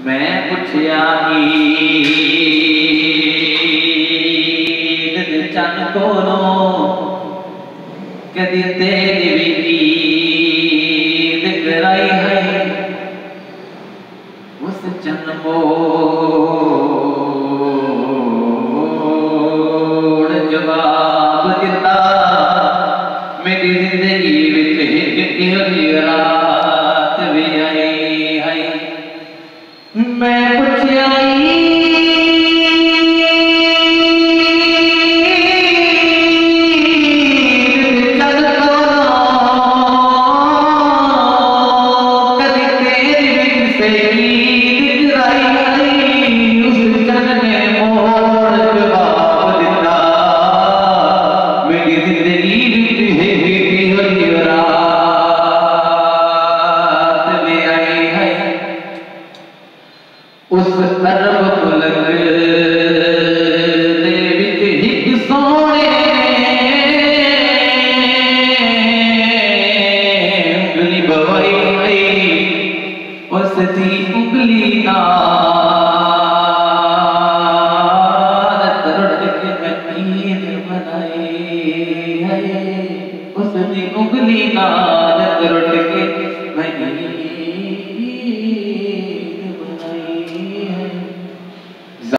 मैं पुछया ईद चन कोलों कदी तेरी भी ईद कराई है उस चन मोड़ जवाब दिता मेरी जिंदगी विच एक इहोजी रात भी आई है। मैं पुछया उस अरब मुल्क दे विच हिक सोने उंगली बवाई है उस दी उंगली नाल तरट के मकीन बनाई है उस दी उंगली नाल तरट के